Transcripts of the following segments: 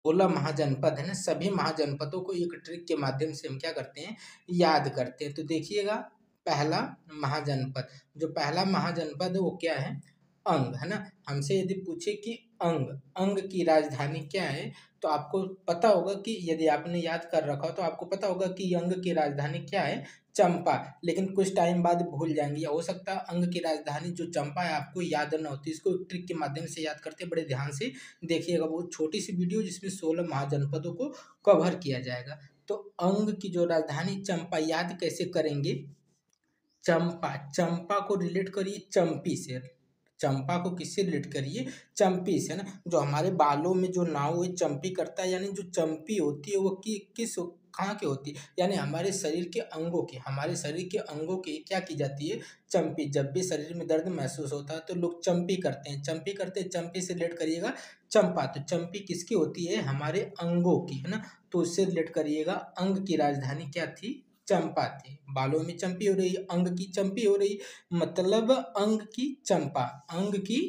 16 महाजनपद है ना, सभी महाजनपदों को एक ट्रिक के माध्यम से हम क्या करते हैं, याद करते हैं। तो देखिएगा, पहला महाजनपद, जो पहला महाजनपद है वो क्या है, अंग है ना। हमसे यदि पूछे कि अंग, अंग की राजधानी क्या है, तो आपको पता होगा कि यदि आपने याद कर रखा हो तो आपको पता होगा कि अंग की राजधानी क्या है, चंपा। लेकिन कुछ टाइम बाद भूल जाएंगे, या हो सकता है अंग की राजधानी जो चंपा है आपको याद न होती। इसको ट्रिक के माध्यम से याद करते हैं, बड़े ध्यान से देखिएगा, बहुत छोटी सी वीडियो जिसमें 16 महाजनपदों को कवर किया जाएगा। तो अंग की जो राजधानी चंपा, याद कैसे करेंगे, चंपा, चंपा को रिलेट करिए चंपी से, चंपा को किससे रिलेट करिए, चंपी से ना। जो हमारे बालों में जो नाव है चंपी करता है, यानी जो चंपी होती है वो किस कहाँ की होती है, यानी हमारे शरीर के अंगों की, हमारे शरीर के अंगों की क्या की जाती है, चंपी। जब भी शरीर में दर्द महसूस होता है तो लोग चंपी करते हैं, चंपी करते हैं, चंपी से रिलेट करिएगा चंपा। तो चंपी किसकी होती है, हमारे अंगों की है ना। तो उससे रिलेट करिएगा, अंग की राजधानी क्या थी, चंपा थी। बालों में चंपी हो रही, अंग की चंपी हो रही, मतलब अंग की चंपा, अंग की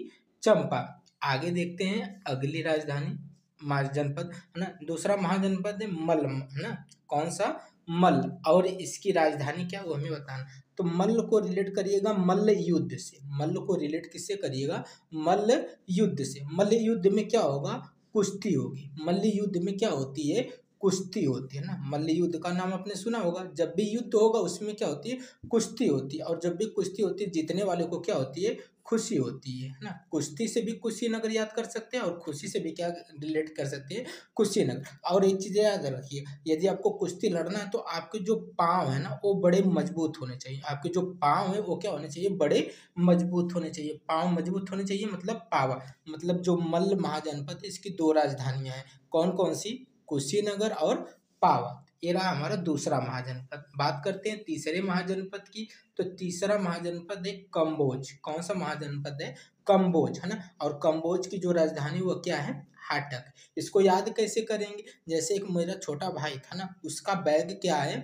चंपा। आगे देखते हैं अगली राजधानी महाजनपद है ना, दूसरा महाजनपद है मल्ल है ना। कौन सा, मल्ल, और इसकी राजधानी क्या वो हमें बताना। तो मल्ल को रिलेट करिएगा मल्ल युद्ध से, मल्ल को रिलेट किससे करिएगा, मल्ल युद्ध से। मल्ल युद्ध में क्या होगा, कुश्ती होगी। मल्ल युद्ध में क्या होती है, कुश्ती होती है ना। मल्ल युद्ध का नाम आपने सुना होगा, जब भी युद्ध होगा उसमें क्या होती है, कुश्ती होती है। और जब भी कुश्ती होती है जीतने वाले को क्या होती है, खुशी होती है ना। कुश्ती से भी कुशीनगर याद कर सकते हैं, और खुशी से भी क्या रिलेट कर सकते हैं, कुशीनगर। और एक चीज़ याद रखिए, यदि आपको कुश्ती लड़ना है तो आपके जो पाँव है ना वो बड़े मजबूत होने चाहिए। आपके जो पाँव है वो क्या होने चाहिए, बड़े मजबूत होने चाहिए। पाँव मजबूत होने चाहिए मतलब पावा, मतलब जो मल्ल महाजनपद है इसकी दो राजधानियां हैं, कौन कौन सी, कुशीनगर और पावा। ये रहा हमारा दूसरा महाजनपद। बात करते हैं तीसरे महाजनपद की। तो तीसरा महाजनपद है कंबोज। कौन सा महाजनपद है, कंबोज है ना। और कंबोज की जो राजधानी वो क्या है, हाटक। इसको याद कैसे करेंगे, जैसे एक मेरा छोटा भाई था ना, उसका बैग क्या है,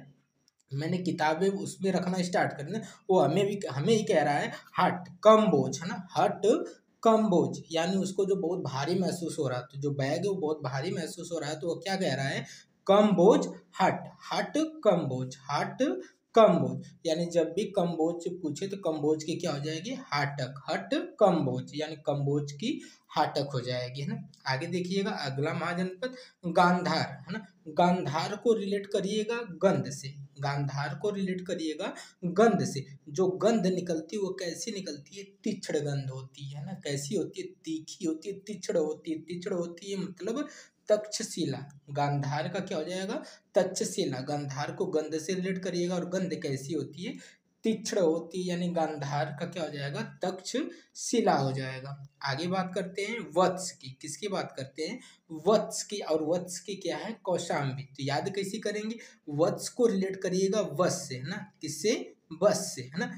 मैंने किताबें उसमें रखना स्टार्ट कर दिया, वो हमें ही कह रहा है हट कम बोझ है ना, हट कम बोझ। यानी उसको जो बहुत भारी महसूस हो रहा है, तो जो बैग है वो बहुत भारी महसूस हो रहा है, तो वो क्या कह रहा है, कम बोझ हट, हट कम बोझ, हट कम बोझ। यानी जब भी कम बोझ से पूछे तो कम बोझ की क्या हो जाएगी, हाटक, हट कम बोझ, यानी कम बोझ की हाटक हो जाएगी है ना। आगे देखिएगा अगला महाजनपद गांधार है ना। गांधार को रिलेट करिएगा गंध से, गांधार को रिलेट करिएगा गंध से। जो गंध निकलती है वो कैसी निकलती है, तीक्ष्ण गंध होती है ना। कैसी होती है, तीखी होती है, तीक्ष्ण होती है। तीक्ष्ण होती है मतलब तक्षशिला। गांधार का क्या हो जाएगा, तक्षशिला। गांधार को गंध से रिलेट करिएगा, और गंध कैसी होती है, तीक्ष्ण होती है, यानी गांधार का क्या हो जाएगा, तक्षशिला हो जाएगा। आगे बात करते हैं वत्स की, किसकी बात करते हैं, वत्स की। और वत्स की क्या है, कौशाम्बी। तो याद कैसी करेंगे, वत्स को रिलेट करिएगा वश से है ना, किससे, बस से है ना।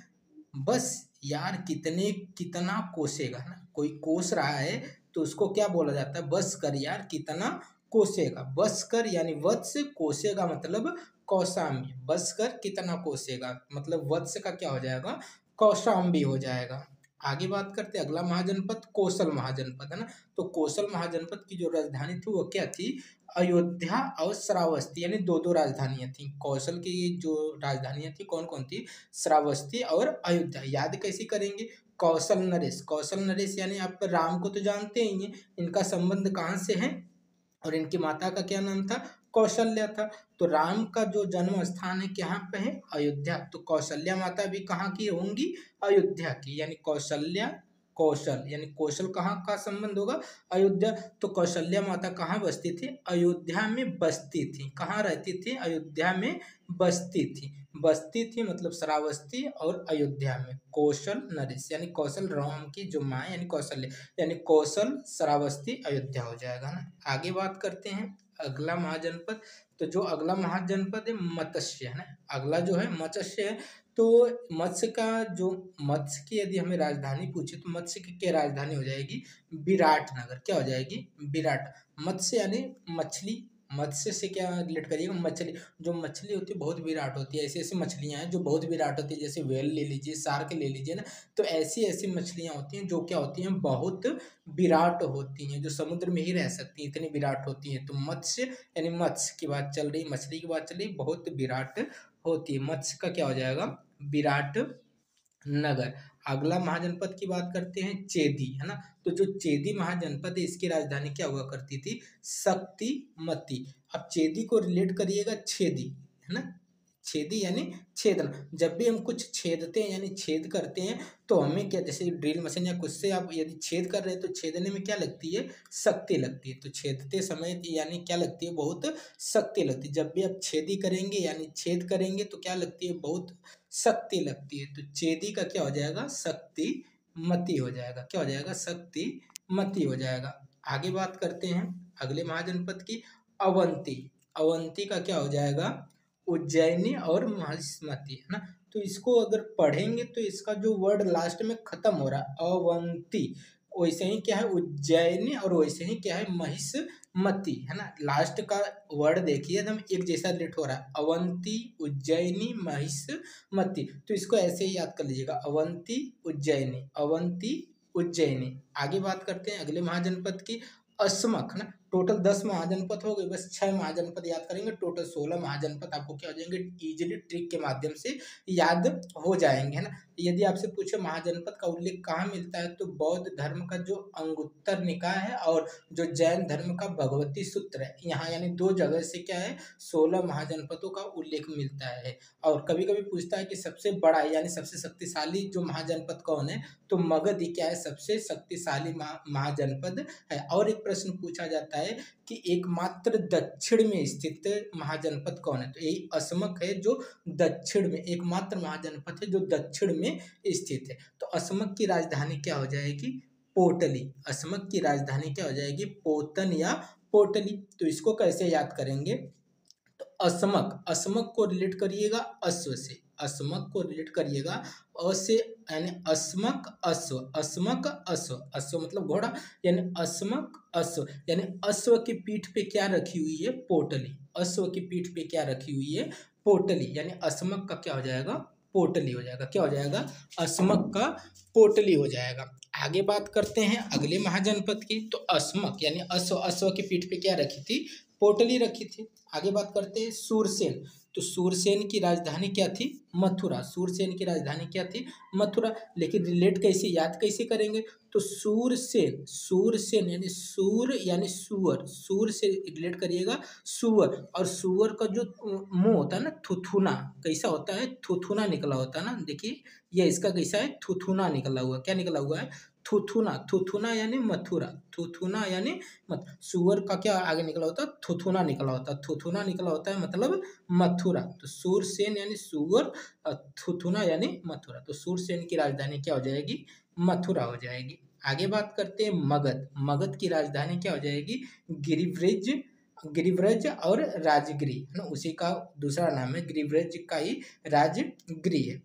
बस यार कितने कितना कोसेगा है ना, कोई कोस रहा है तो उसको क्या बोला जाता है, बस कर यार कितना कोसेगा। बस कर यानी वत्स, कोसेगा मतलब कौशाम्बी। बस कर कितना कोसेगा मतलब वत्स का क्या हो जाएगा, कौशाम्बी हो जाएगा। आगे बात करते हैं अगला महाजनपद कौशल महाजनपद है ना। तो कौशल महाजनपद की जो राजधानी थी वो क्या थी, अयोध्या और श्रावस्ती, यानी दो दो राजधानियां थी। कौशल की जो राजधानियां थी कौन कौन थी, श्रावस्ती और अयोध्या। याद कैसे करेंगे, कौशल नरेश, कौशल नरेश यानी आप राम को तो जानते ही हैं, इनका संबंध कहाँ से है, और इनकी माता का क्या नाम था, कौशल्या था। तो राम का जो जन्म स्थान है कहाँ पे है, अयोध्या। तो कौशल्या माता भी कहाँ की होंगी, अयोध्या की। यानी कौशल्या, कौशल यानी कौशल कहाँ का संबंध होगा, अयोध्या। तो कौशल्या माता कहाँ बसती थी, अयोध्या में बसती थी। कहाँ रहती थी, अयोध्या में बसती थी। बसती थी मतलब श्रावस्ती और अयोध्या में। कौशल नरेश यानी कौशल राम की जो माँ यानी कौशल्य, यानी कौशल श्रावस्ती अयोध्या हो जाएगा ना। आगे बात करते हैं अगला महाजनपद। तो जो अगला महाजनपद है मत्स्य है ना, अगला जो है मत्स्य है। तो मत्स्य का जो, मत्स्य की यदि हमें राजधानी पूछे तो मत्स्य की क्या राजधानी हो जाएगी, विराट नगर। क्या हो जाएगी, विराट। मत्स्य यानी मछली, मत्स्य से क्या रिलेट करिएगा, मछली। जो मछली होती है बहुत विराट होती है, ऐसी ऐसी मछलियां हैं जो बहुत विराट होती है, जैसे व्हेल ले लीजिए, शार्क ले लीजिए ना। तो ऐसी ऐसी मछलियां होती हैं जो क्या होती हैं, बहुत विराट होती हैं, जो समुद्र में ही रह सकती हैं, इतनी विराट होती हैं। तो मत्स्य यानी मत्स्य की बात चल रही, मछली की बात चल रही, बहुत विराट होती है। मत्स्य का क्या हो जाएगा, विराट नगर। अगला महाजनपद की बात करते हैं, चेदी, है ना। तो जो चेदी महाजनपद है, इसकी राजधानी क्या हुआ करती थी, शक्तिमती। अब चेदी को रिलेट करिएगा छेदी, है ना। छेदी यानी छेदना। जब भी हम कुछ छेदते हैं यानी छेद करते हैं, तो हमें क्या, जैसे ड्रिल मशीन या कुछ से आप यदि छेद कर रहे हैं, तो छेदने में क्या लगती है, शक्ति लगती है। तो छेदते समय यानी क्या लगती है, बहुत शक्ति लगती है। जब भी आप छेदी करेंगे यानी छेद करेंगे, तो क्या लगती है, बहुत शक्ति लगती है। तो चेदी का क्या हो जाएगा, शक्तिमती हो जाएगा। क्या हो जाएगा, शक्तिमती हो जाएगा। आगे बात करते हैं अगले महाजनपद की, अवंती। अवंती का क्या हो जाएगा, उज्जैनी और महिष्मती, है ना। तो इसको अगर पढ़ेंगे तो इसका जो वर्ड लास्ट में खत्म हो रहा है अवंती, वैसे ही क्या है उज्जैनी, और वैसे ही क्या है महिष्मती, है ना। लास्ट का वर्ड देखिए एकदम एक जैसा रिलेट हो रहा है, अवंती, उज्जैनी, महिष्मती। तो इसको ऐसे ही याद कर लीजिएगा, अवंती उज्जैनी, अवंती उज्जैनी। आगे बात करते हैं अगले महाजनपद की, अस्मक, है ना। टोटल 10 महाजनपद हो गए, बस 6 महाजनपद याद करेंगे, टोटल 16 महाजनपद आपको क्या हो जाएंगे, इजीली ट्रिक के माध्यम से याद हो जाएंगे, है ना। यदि आपसे पूछे महाजनपद का उल्लेख कहाँ मिलता है, तो बौद्ध धर्म का जो अंगुत्तर निकाय है और जो जैन धर्म का भगवती सूत्र है, यहाँ यानी 2 जगह से क्या है, 16 महाजनपदों का उल्लेख मिलता है। और कभी कभी पूछता है कि सबसे बड़ा यानी सबसे शक्तिशाली जो महाजनपद कौन है, तो मगध ही क्या है, सबसे शक्तिशाली महाजनपद है। और एक प्रश्न पूछा जाता है कि एकमात्र दक्षिण में स्थित महाजनपद कौन है, तो यही असमक है, जो दक्षिण में एकमात्र महाजनपद है जो दक्षिण में स्थित है। तो असमक की राजधानी क्या हो जाएगी, पोटली। असमक की राजधानी क्या हो जाएगी, पोतन या पोटली। तो इसको कैसे याद करेंगे, तो असमक, असमक को रिलेट करिएगा अश्व से, असमक को रिलेट करिएगा अ से, यानी अस्मक अश्व, अस्मक अश्व, अश्व मतलब घोड़ा, यानी अस्मक अश्व, यानी अश्व की पीठ पे क्या रखी हुई है, पोटली। अश्व की पीठ पे क्या रखी हुई है, पोटली, यानी अस्मक का क्या हो जाएगा, पोटली हो जाएगा। क्या हो जाएगा, अस्मक का पोटली हो जाएगा। आगे बात करते हैं अगले महाजनपद की, तो अस्मक यानी अश्व, अश्व की पीठ पे क्या रखी थी, पोटली रखी थी। आगे बात करते हैं सूरसेन। तो सूरसेन की राजधानी क्या थी, मथुरा। सूरसेन की राजधानी क्या थी, मथुरा। लेकिन रिलेट कैसे, याद कैसे करेंगे, तो सूरसेन, सूरसेन यानी सूर यानी सुअर, सूर से रिलेट करिएगा सुअर। और सुअर का जो मुंह होता है ना, थुथुना, कैसा होता है, थुथुना निकला होता है ना। देखिए ये इसका कैसा है, थुथुना निकला हुआ, क्या निकला हुआ है, थुथुना। थुथुना यानी मथुरा, थुथुना यानी मत, सुअर का क्या आगे निकला होता है, थुथुना निकला होता है, थुथुना निकला होता है मतलब मथुरा। तो सूरसेन यानी सुअर, थुथुना यानी मथुरा। तो सूरसेन की राजधानी क्या हो जाएगी, मथुरा हो जाएगी। आगे बात करते हैं मगध। मगध की राजधानी क्या हो जाएगी, गिरिव्रज, गिरिव्रज और राजगिरी, है ना। उसी का दूसरा नाम है, गिरिव्रज का ही राजगिरी है।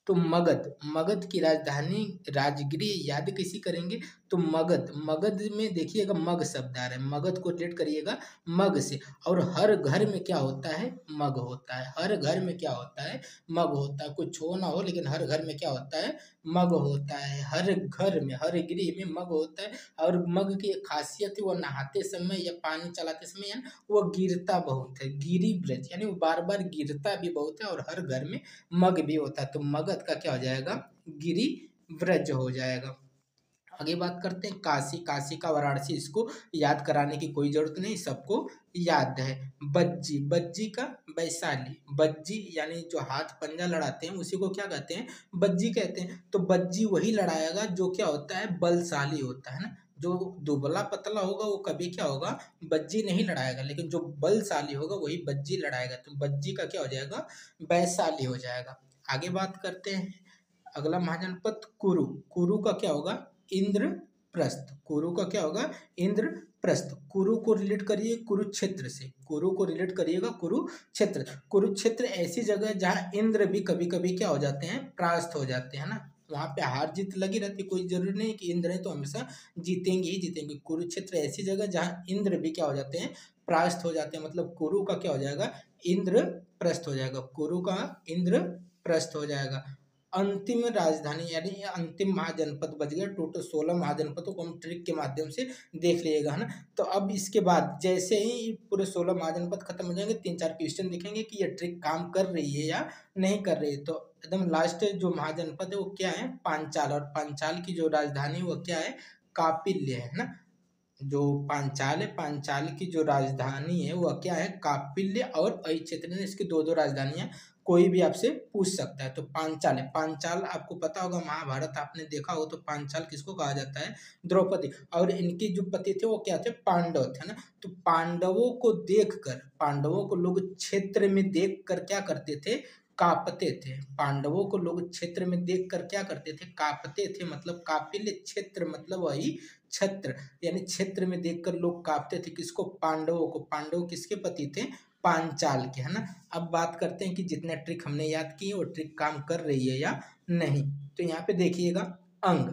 तो मगध, मगध की राजधानी राजगिरी याद कैसी करेंगे, तो मगध, मगध में देखिएगा मग शब्द आ रहा है, मगध को रिलेट करिएगा मग से। और हर घर में क्या होता है, मग होता है। हर घर में क्या होता है, मग होता है। कुछ हो ना हो लेकिन हर घर में क्या होता है, मग होता है। हर घर में, हर गृह में मग होता है। और मग की एक खासियत है, वो नहाते समय या पानी चलाते समय या वो गिरता बहुत है, गिरी ब्रज यानी वो बार बार गिरता भी बहुत है। और हर घर में मग भी होता है। तो मगध का क्या हो जाएगा, गिरी व्रज हो जाएगा। आगे बात करते हैं काशी। काशी का वाराणसी, इसको याद कराने की कोई जरूरत नहीं, सबको याद है। बज्जी, बज्जी का वैशाली। बज्जी यानी जो हाथ पंजा लड़ाते हैं उसी को क्या कहते हैं, बज्जी कहते हैं। तो बज्जी वही लड़ाएगा जो क्या होता है, बलशाली होता है ना। जो दुबला पतला होगा वो कभी क्या होगा, बज्जी नहीं लड़ाएगा, लेकिन जो बलशाली होगा वही बज्जी लड़ाएगा। तो बज्जी का क्या हो जाएगा, वैशाली हो जाएगा। आगे बात करते हैं अगला महाजनपद कुरु। कुरु का क्या होगा, इंद्रप्रस्थ। कुरु का क्या होगा, इंद्रप्रस्थ। कुरु को रिलेट करिए कुरुक्षेत्र से, कुरु को रिलेट करिएगा कुरुक्षेत्र। कुरुक्षेत्र ऐसी जगह है जहाँ इंद्र भी कभी कभी क्या हो जाते हैं, परास्त हो जाते हैं ना। वहाँ पे हार जीत लगी रहती है, कोई ज़रूरी नहीं कि इंद्र हैं तो हमेशा जीतेंगे ही जीतेंगे। कुरुक्षेत्र ऐसी जगह जहाँ इंद्र भी क्या हो जाते हैं, परास्त हो जाते हैं, मतलब कुरु का क्या हो जाएगा, इंद्रप्रस्थ हो जाएगा, कुरु का इंद्रप्रस्थ हो जाएगा। अंतिम राजधानी यानी ये अंतिम महाजनपद बच गया। टोटल 16 महाजनपदों को हम ट्रिक के माध्यम से देख लीजिएगा, है ना। तो अब इसके बाद जैसे ही पूरे 16 महाजनपद खत्म हो जाएंगे, 3-4 क्वेश्चन दिखेंगे कि ये ट्रिक काम कर रही है या नहीं कर रही है। तो एकदम लास्ट जो महाजनपद है वो क्या है, पांचाल, और पांचाल की जो राजधानी है वो क्या है, कापिल्य है ना। जो पांचाल है, पांचाल की जो राजधानी है वो क्या है, कापिल्य और अहिच्छेत्र, इसकी दो दो राजधानियां। कोई भी आपसे पूछ सकता है। तो पांचाल है, पांचाल आपको पता होगा, महाभारत आपने देखा हो तो पांचाल किसको कहा जाता है, द्रौपदी। और इनके जो पति थे वो क्या थे, पांडव थे ना। तो पांडवों को देखकर, पांडवों को लोग क्षेत्र में देखकर क्या करते थे, कांपते थे। पांडवों को लोग क्षेत्र में देखकर क्या करते थे, कांपते थे। मतलब कापिल्य क्षेत्र मतलब वही छत्र, यानी क्षेत्र में देखकर लोग कांपते थे। किसको, पांडवों को। पांडव किसके पति थे, पांचाल के, है ना। अब बात करते हैं कि जितना ट्रिक हमने याद की है वो ट्रिक काम कर रही है या नहीं। तो यहाँ पे देखिएगा, अंग,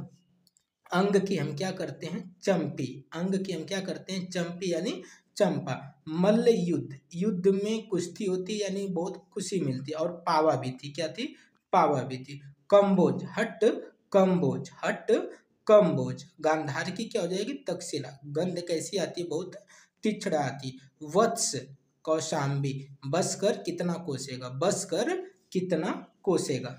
अंग की हम क्या करते हैं, चंपी। अंग की हम क्या करते हैं, चंपी यानी चंपा। मल्ल युद्ध, युद्ध में कुश्ती होती यानी बहुत खुशी मिलती, और पावा भी थी, क्या थी, पावा भी थी। कंबोज, हट कंबोज, हट कंबोज। गांधार की क्या हो जाएगी, तक्षशिला। गंध कैसी आती है, बहुत तीक्ष्ण आती। वत्स, कौशाम्बी। बस कर कितना कोसेगा, बस कर कितना कोसेगा।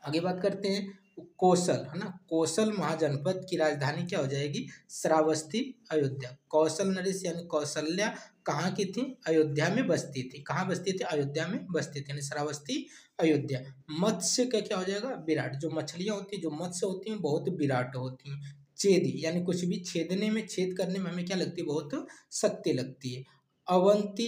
आगे बात करते हैं, कौशल, है ना। कौशल महाजनपद की राजधानी क्या हो जाएगी, श्रावस्ती, अयोध्या। कौशल नरेश यानी कौशल्या कहाँ की थी, अयोध्या में बसती थी। कहाँ बसती थी, अयोध्या में बसती थी, यानी श्रावस्ती, अयोध्या। मत्स्य का क्या हो जाएगा, विराट। जो मछलियां होती हैं, जो मत्स्य होती हैं, बहुत विराट होती हैं। चेदी यानी कुछ भी छेदने में, छेद करने में हमें क्या लगती है, बहुत शक्ति लगती है। अवंती,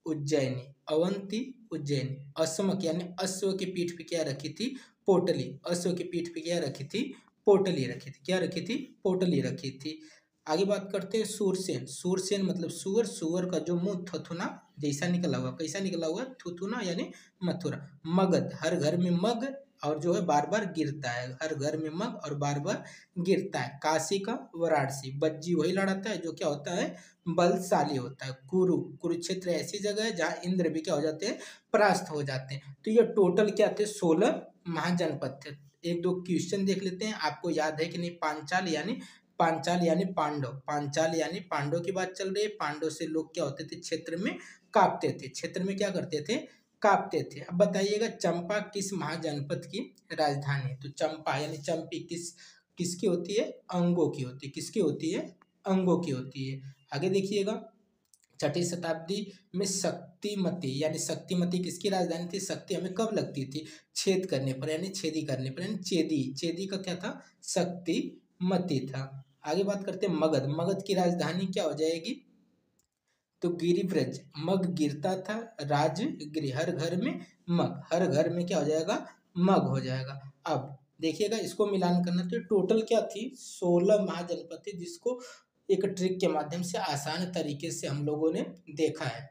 उज्जैनी, अवंती, उज्जैनी। असमक यानी अश्व की पीठ पे क्या रखी थी, पोटली। अश्व की पीठ पे क्या रखी थी, पोटली रखी थी। क्या रखी थी, पोटली रखी थी। आगे बात करते हैं सूरसेन। सूरसेन मतलब सुअर, सुअर का जो मुंह थुथुना जैसा निकला हुआ, कैसा निकला हुआ, थुथुना यानी मथुरा। मगध, हर घर में मग, और जो है बार बार गिरता है, हर घर में मग और बार बार गिरता है। काशी का वाराणसी। बज्जी वही लड़ाता है जो क्या होता है, बलशाली होता है। कुरु, कुरुक्षेत्र ऐसी जगह है जहाँ इंद्र भी क्या हो जाते हैं, परास्त हो जाते हैं। तो ये टोटल क्या थे, 16 महाजनपद थे। एक दो क्वेश्चन देख लेते हैं, आपको याद है कि नहीं। पांचाल यानी, पांचाल यानी पांडव, पांचाल यानी पांडव की बात चल रही है। पांडव से लोग क्या होते थे, क्षेत्र में कांपते थे, क्षेत्र में क्या करते थे, कांपते थे। अब बताइएगा, चंपा किस महाजनपद की राजधानी है। तो चंपा यानी चंपी किसकी होती है, अंगों की होती है। किसकी होती है, अंगों की होती है। आगे देखिएगा, छठी शताब्दी में शक्तिमती, यानी शक्तिमती किसकी राजधानी थी। शक्ति हमें कब लगती थी, छेद करने पर, यानी छेदी करने पर, यानी चेदी, चेदी का क्या था, शक्तिमती था। आगे बात करते हैं मगध। मगध की राजधानी क्या हो जाएगी, तो गिरिव्रज। मग गिरता था, राजगिरी, हर घर में मग, हर घर में क्या हो जाएगा, मग हो जाएगा। अब देखिएगा, इसको मिलान करना, तो टोटल क्या थी, 16 महाजनपद थी, जिसको एक ट्रिक के माध्यम से आसान तरीके से हम लोगों ने देखा है।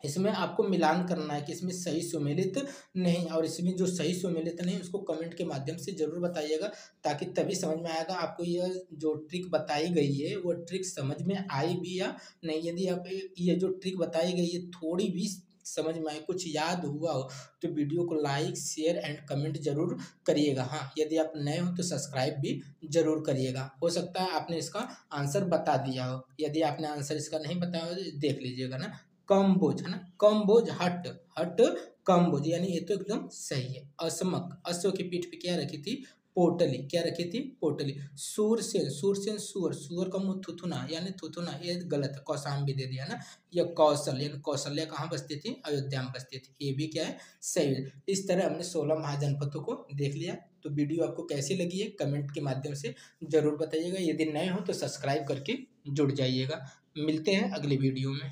इसमें आपको मिलान करना है कि इसमें सही सुमेलित नहीं, और इसमें जो सही सुमेलित नहीं उसको कमेंट के माध्यम से जरूर बताइएगा, ताकि तभी समझ में आएगा आपको यह जो ट्रिक बताई गई है वो ट्रिक समझ में आई भी या नहीं। यदि आप ये जो ट्रिक बताई गई है थोड़ी भी समझ में आए, कुछ याद हुआ हो, तो वीडियो को लाइक शेयर एंड कमेंट जरूर करिएगा। हाँ, यदि आप नए हो तो सब्सक्राइब भी जरूर करिएगा। हो सकता है आपने इसका आंसर बता दिया हो, यदि आपने आंसर इसका नहीं बताया हो तो देख लीजिएगा ना। कम्बोज, है ना, कम्बोज, हट, हट कम्बोज, यानी ये तो एकदम सही है। असमक, अश्व की पीठ पे क्या रखी थी, पोटली। क्या रखी थी, पोटली। सूरसेन, सूरसेन सुअर, सुअर का मुंह थुथुना, यानी थुथुना, ये गलत है, कौशाम्बी दे दिया ना। यह कौशल, यानी कौशल्या कहाँ बसती थी, अयोध्या में बसती थी, ये भी क्या है, सही है। इस तरह हमने 16 महाजनपदों को देख लिया। तो वीडियो आपको कैसी लगी है कमेंट के माध्यम से जरूर बताइएगा। यदि नए हो तो सब्सक्राइब करके जुड़ जाइएगा। मिलते हैं अगले वीडियो में।